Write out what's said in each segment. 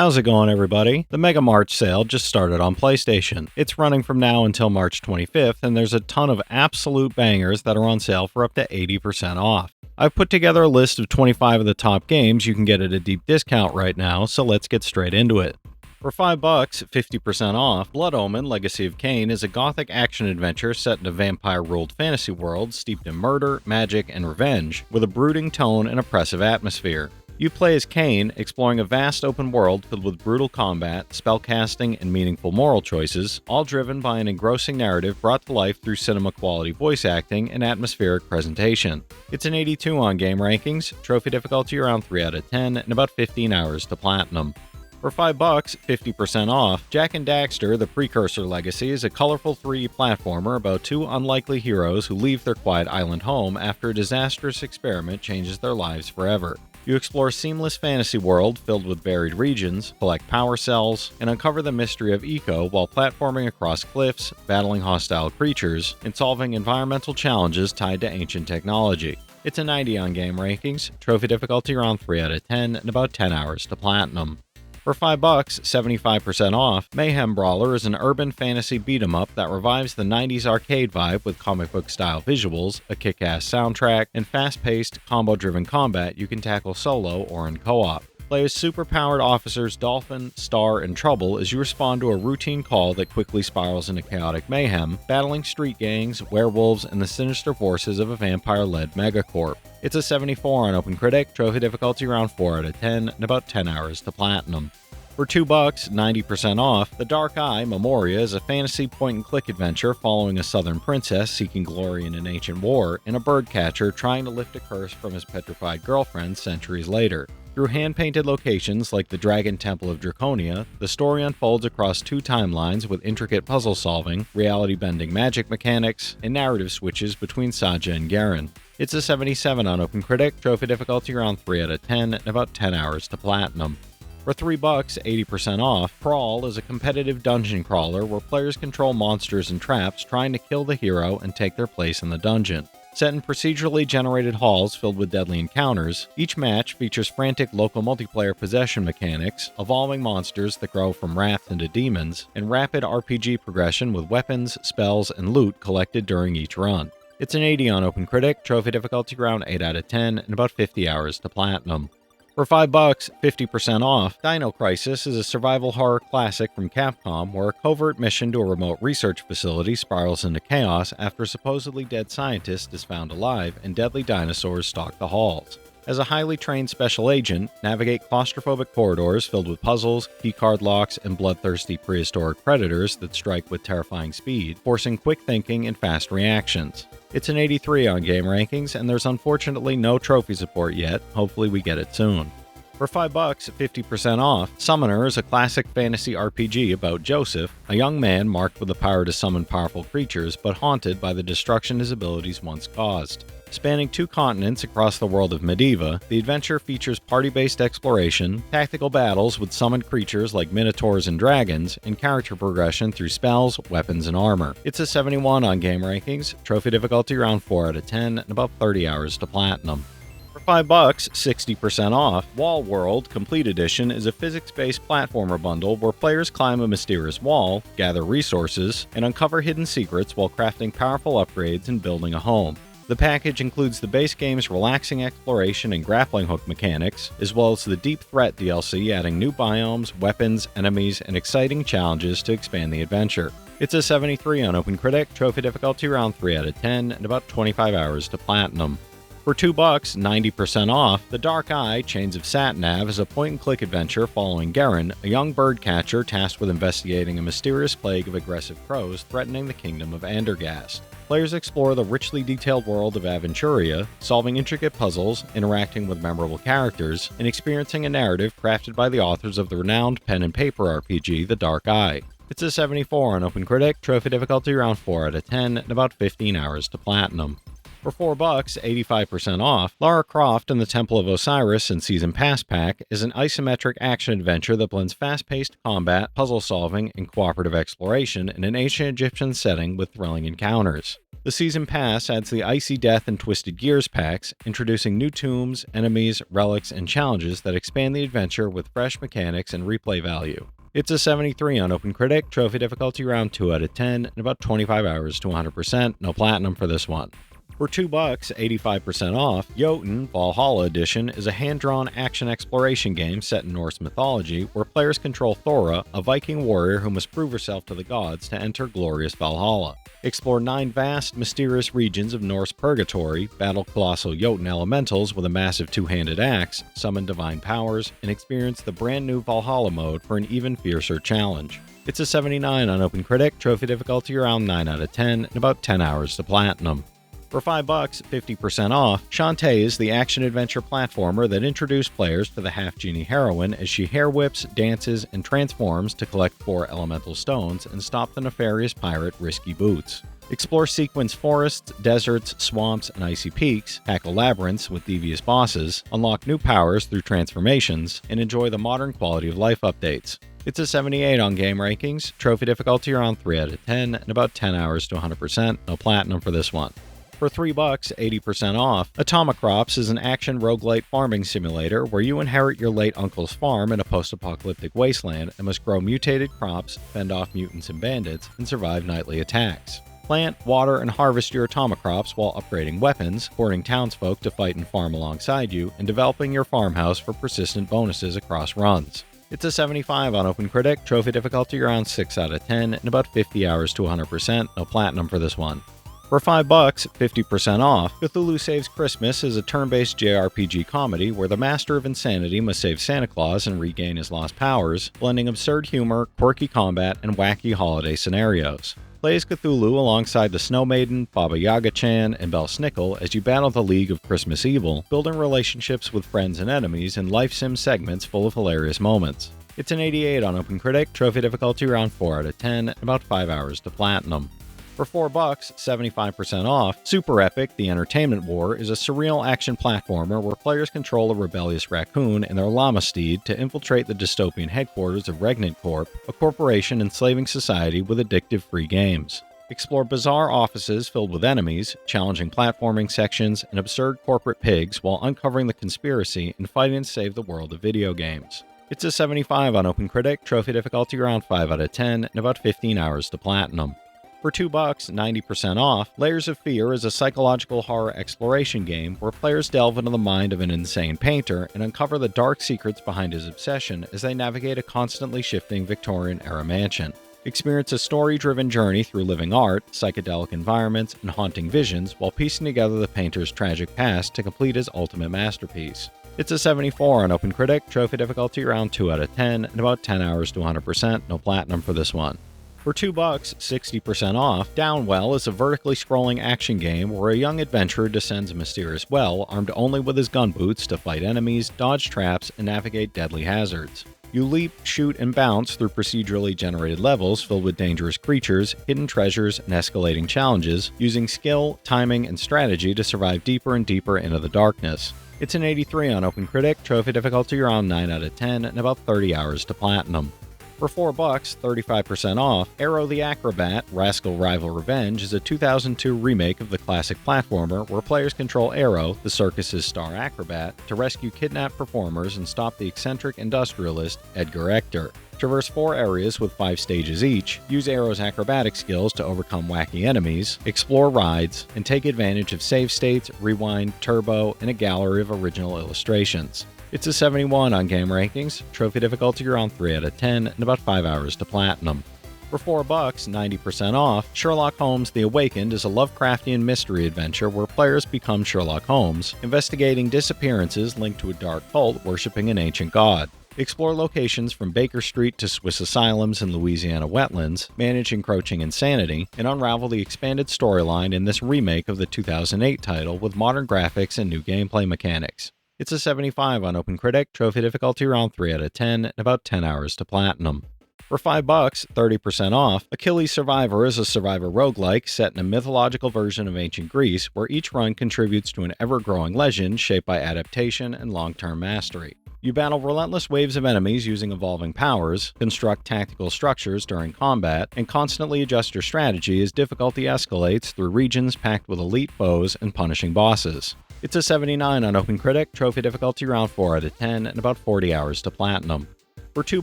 How's it going, everybody? The Mega March sale just started on PlayStation. It's running from now until March 25th, and there's a ton of absolute bangers that are on sale for up to 80% off. I've put together a list of 25 of the top games you can get at a deep discount right now, so let's get straight into it. For $5, 50% off, Blood Omen Legacy of Kain is a gothic action-adventure set in a vampire-ruled fantasy world steeped in murder, magic, and revenge, with a brooding tone and oppressive atmosphere. You play as Kain, exploring a vast open world filled with brutal combat, spellcasting, and meaningful moral choices, all driven by an engrossing narrative brought to life through cinema-quality voice acting and atmospheric presentation. It's an 82 on game rankings, trophy difficulty around 3 out of 10, and about 15 hours to platinum. For $5, 50% off, Jak and Daxter The Precursor Legacy is a colorful 3D platformer about two unlikely heroes who leave their quiet island home after a disastrous experiment changes their lives forever. You explore a seamless fantasy world filled with varied regions, collect power cells, and uncover the mystery of eco while platforming across cliffs, battling hostile creatures, and solving environmental challenges tied to ancient technology. It's a 90 on game rankings, trophy difficulty around 3 out of 10, and about 10 hours to platinum. For $5, 75% off, Mayhem Brawler is an urban fantasy beat-em-up that revives the 90s arcade vibe with comic book-style visuals, a kick-ass soundtrack, and fast-paced, combo-driven combat you can tackle solo or in co-op. Play as super-powered officers Dolphin, Star, and Trouble as you respond to a routine call that quickly spirals into chaotic mayhem, battling street gangs, werewolves, and the sinister forces of a vampire-led megacorp. It's a 74 on OpenCritic, trophy difficulty around 4 out of 10, and about 10 hours to platinum. For $2, 90% off, The Dark Eye Memoria is a fantasy point-and-click adventure following a southern princess seeking glory in an ancient war and a birdcatcher trying to lift a curse from his petrified girlfriend centuries later. Through hand-painted locations like the Dragon Temple of Draconia, the story unfolds across two timelines with intricate puzzle solving, reality-bending magic mechanics, and narrative switches between Saja and Garen. It's a 77 on OpenCritic, trophy difficulty around 3 out of 10, and about 10 hours to platinum. For $3, 80% off, Crawl is a competitive dungeon crawler where players control monsters and traps trying to kill the hero and take their place in the dungeon. Set in procedurally generated halls filled with deadly encounters, each match features frantic local multiplayer possession mechanics, evolving monsters that grow from wrath into demons, and rapid RPG progression with weapons, spells, and loot collected during each run. It's an 80 on OpenCritic, trophy difficulty around 8 out of 10, and about 50 hours to platinum. For $5, 50% off, Dino Crisis is a survival horror classic from Capcom where a covert mission to a remote research facility spirals into chaos after a supposedly dead scientist is found alive and deadly dinosaurs stalk the halls. As a highly trained special agent, navigate claustrophobic corridors filled with puzzles, keycard locks, and bloodthirsty prehistoric predators that strike with terrifying speed, forcing quick thinking and fast reactions. It's an 83 on game rankings, and there's unfortunately no trophy support yet. Hopefully we get it soon. For $5, 50% off, Summoner is a classic fantasy RPG about Joseph, a young man marked with the power to summon powerful creatures but haunted by the destruction his abilities once caused. Spanning two continents across the world of Mediva, the adventure features party-based exploration, tactical battles with summoned creatures like minotaurs and dragons, and character progression through spells, weapons, and armor. It's a 71 on game rankings, trophy difficulty around 4 out of 10, and about 30 hours to platinum. For $5, 60% off, Wall World Complete Edition is a physics-based platformer bundle where players climb a mysterious wall, gather resources, and uncover hidden secrets while crafting powerful upgrades and building a home. The package includes the base game's relaxing exploration and grappling hook mechanics, as well as the Deep Threat DLC adding new biomes, weapons, enemies, and exciting challenges to expand the adventure. It's a 73 on OpenCritic, trophy difficulty around 3 out of 10, and about 25 hours to platinum. For $2, 90% off, The Dark Eye Chains of Satinav is a point-and-click adventure following Garen, a young birdcatcher tasked with investigating a mysterious plague of aggressive crows threatening the kingdom of Andergast. Players explore the richly detailed world of Aventuria, solving intricate puzzles, interacting with memorable characters, and experiencing a narrative crafted by the authors of the renowned pen and paper RPG The Dark Eye. It's a 74 on OpenCritic, trophy difficulty around 4 out of 10, and about 15 hours to platinum. For $4, 85% off, Lara Croft and the Temple of Osiris and Season Pass Pack is an isometric action-adventure that blends fast-paced combat, puzzle-solving, and cooperative exploration in an ancient Egyptian setting with thrilling encounters. The Season Pass adds the Icy Death and Twisted Gears packs, introducing new tombs, enemies, relics, and challenges that expand the adventure with fresh mechanics and replay value. It's a 73 on OpenCritic, trophy difficulty around 2 out of 10, and about 25 hours to 100%, no platinum for this one. For $2, 85% off, Jotun Valhalla Edition is a hand-drawn action exploration game set in Norse mythology where players control Thora, a Viking warrior who must prove herself to the gods to enter glorious Valhalla. Explore 9 vast, mysterious regions of Norse purgatory, battle colossal Jotun elementals with a massive two-handed axe, summon divine powers, and experience the brand new Valhalla mode for an even fiercer challenge. It's a 79 on OpenCritic, trophy difficulty around 9 out of 10, and about 10 hours to platinum. For $5, 50% off, Shantae is the action-adventure platformer that introduced players to the half-genie heroine as she hair whips, dances, and transforms to collect 4 elemental stones and stop the nefarious pirate Risky Boots. Explore sequence forests, deserts, swamps, and icy peaks, tackle labyrinths with devious bosses, unlock new powers through transformations, and enjoy the modern quality of life updates. It's a 78 on game rankings, trophy difficulty around 3 out of 10, and about 10 hours to 100%, no platinum for this one. For $3, 80% off, Atomicrops is an action roguelite farming simulator where you inherit your late uncle's farm in a post-apocalyptic wasteland and must grow mutated crops, fend off mutants and bandits, and survive nightly attacks. Plant, water, and harvest your Atomicrops while upgrading weapons, courting townsfolk to fight and farm alongside you, and developing your farmhouse for persistent bonuses across runs. It's a 75 on OpenCritic, trophy difficulty around 6 out of 10, and about 50 hours to 100%, no platinum for this one. For $5, 50% off, Cthulhu Saves Christmas is a turn-based JRPG comedy where the Master of Insanity must save Santa Claus and regain his lost powers, blending absurd humor, quirky combat, and wacky holiday scenarios. Play as Cthulhu alongside the Snow Maiden, Baba Yaga-chan, and Bel Snickle as you battle the League of Christmas Evil, building relationships with friends and enemies in life sim segments full of hilarious moments. It's an 88 on OpenCritic, trophy difficulty around 4 out of 10, and about 5 hours to platinum. For $4, 75% off, SuperEpic The Entertainment War is a surreal action platformer where players control a rebellious raccoon and their llama steed to infiltrate the dystopian headquarters of Regnant Corp, a corporation enslaving society with addictive free games. Explore bizarre offices filled with enemies, challenging platforming sections, and absurd corporate pigs while uncovering the conspiracy and fighting to save the world of video games. It's a 75 on OpenCritic, trophy difficulty around 5 out of 10, and about 15 hours to platinum. For $2, 90% off, Layers of Fear is a psychological horror exploration game where players delve into the mind of an insane painter and uncover the dark secrets behind his obsession as they navigate a constantly shifting Victorian-era mansion. Experience a story-driven journey through living art, psychedelic environments, and haunting visions while piecing together the painter's tragic past to complete his ultimate masterpiece. It's a 74 on OpenCritic, trophy difficulty around 2 out of 10, and about 10 hours to 100%, no platinum for this one. For $2, 60% off, Downwell is a vertically scrolling action game where a young adventurer descends a mysterious well armed only with his gun boots to fight enemies, dodge traps, and navigate deadly hazards. You leap, shoot, and bounce through procedurally generated levels filled with dangerous creatures, hidden treasures, and escalating challenges, using skill, timing, and strategy to survive deeper and deeper into the darkness. It's an 83 on OpenCritic, trophy difficulty around 9 out of 10, and about 30 hours to platinum. For $4, 35% off, Aero the Acrobat, Rascal Rival Revenge is a 2002 remake of the classic platformer where players control Aero, the circus's star acrobat, to rescue kidnapped performers and stop the eccentric industrialist Edgar Ector. Traverse 4 areas with 5 stages each, use Aero's acrobatic skills to overcome wacky enemies, explore rides, and take advantage of save states, rewind, turbo, and a gallery of original illustrations. It's a 71 on game rankings, trophy difficulty around 3 out of 10, and about 5 hours to platinum. For $4, 90% off, Sherlock Holmes The Awakened is a Lovecraftian mystery adventure where players become Sherlock Holmes, investigating disappearances linked to a dark cult worshipping an ancient god. Explore locations from Baker Street to Swiss asylums and Louisiana wetlands, manage encroaching insanity, and unravel the expanded storyline in this remake of the 2008 title with modern graphics and new gameplay mechanics. It's a 75 on OpenCritic, trophy difficulty around 3 out of 10, and about 10 hours to platinum. For $5, 30% off, Achilles Survivor is a survivor roguelike set in a mythological version of ancient Greece where each run contributes to an ever-growing legend shaped by adaptation and long-term mastery. You battle relentless waves of enemies using evolving powers, construct tactical structures during combat, and constantly adjust your strategy as difficulty escalates through regions packed with elite foes and punishing bosses. It's a 79 on OpenCritic, trophy difficulty around 4 out of 10, and about 40 hours to platinum. For $2,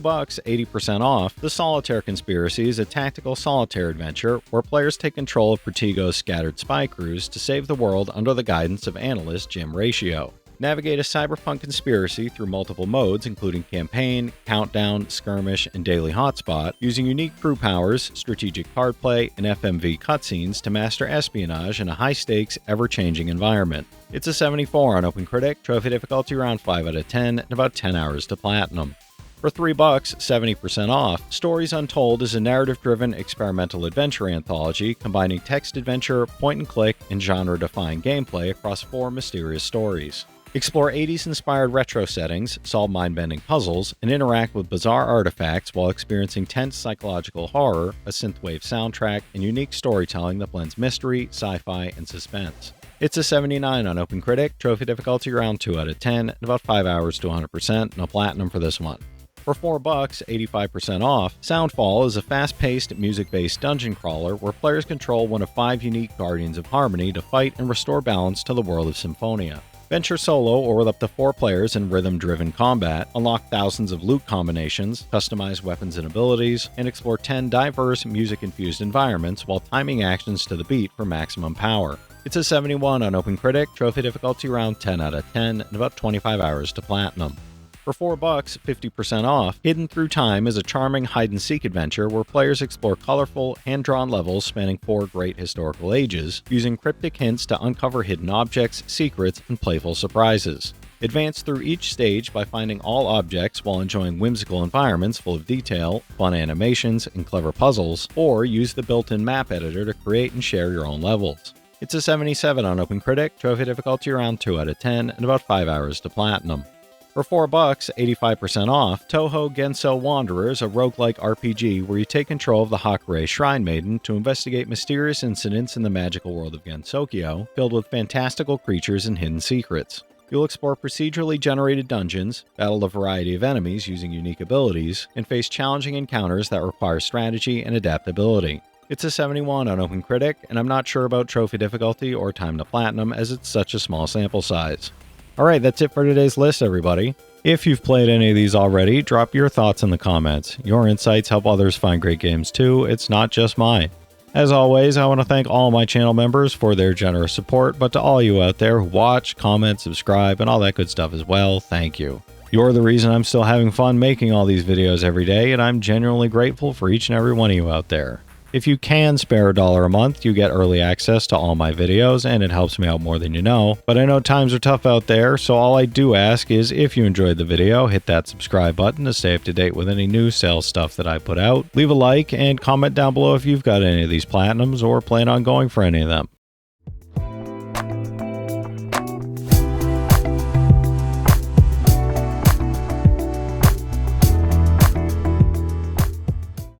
80% off, The Solitaire Conspiracy is a tactical solitaire adventure where players take control of Pertigo's scattered spy crews to save the world under the guidance of analyst Jim Ratio. Navigate a cyberpunk conspiracy through multiple modes including campaign, countdown, skirmish, and daily hotspot, using unique crew powers, strategic card play, and FMV cutscenes to master espionage in a high-stakes, ever-changing environment. It's a 74 on OpenCritic, trophy difficulty around 5 out of 10, and about 10 hours to platinum. For $3, 70% off, Stories Untold is a narrative-driven experimental adventure anthology combining text adventure, point-and-click, and genre-defying gameplay across 4 mysterious stories. Explore 80s-inspired retro settings, solve mind-bending puzzles, and interact with bizarre artifacts while experiencing tense psychological horror, a synthwave soundtrack, and unique storytelling that blends mystery, sci-fi, and suspense. It's a 79 on OpenCritic, trophy difficulty around 2 out of 10, and about 5 hours to 100%, no platinum for this one. For $4, 85% off, Soundfall is a fast-paced, music-based dungeon crawler where players control one of 5 unique Guardians of Harmony to fight and restore balance to the world of Symphonia. Venture solo or with up to 4 players in rhythm-driven combat, unlock thousands of loot combinations, customize weapons and abilities, and explore 10 diverse, music-infused environments while timing actions to the beat for maximum power. It's a 71 on OpenCritic, trophy difficulty around 10 out of 10, and about 25 hours to platinum. For $4, 50% off, Hidden Through Time is a charming hide-and-seek adventure where players explore colorful, hand-drawn levels spanning 4 great historical ages, using cryptic hints to uncover hidden objects, secrets, and playful surprises. Advance through each stage by finding all objects while enjoying whimsical environments full of detail, fun animations, and clever puzzles, or use the built-in map editor to create and share your own levels. It's a 77 on OpenCritic, trophy difficulty around 2 out of 10, and about 5 hours to platinum. For $4, 85% off, Touhou Genso Wanderers, a roguelike RPG where you take control of the Hakurei Shrine Maiden to investigate mysterious incidents in the magical world of Gensokyo, filled with fantastical creatures and hidden secrets. You'll explore procedurally generated dungeons, battle a variety of enemies using unique abilities, and face challenging encounters that require strategy and adaptability. It's a 71 on OpenCritic, and I'm not sure about trophy difficulty or time to platinum as it's such a small sample size. Alright, that's it for today's list, everybody. If you've played any of these already, drop your thoughts in the comments. Your insights help others find great games too, it's not just mine. As always, I want to thank all my channel members for their generous support, but to all you out there who watch, comment, subscribe, and all that good stuff as well, thank you. You're the reason I'm still having fun making all these videos every day, and I'm genuinely grateful for each and every one of you out there. If you can spare $1 a month, you get early access to all my videos, and it helps me out more than you know. But I know times are tough out there, so all I do ask is if you enjoyed the video, hit that subscribe button to stay up to date with any new sales stuff that I put out. Leave a like and comment down below if you've got any of these platinums or plan on going for any of them.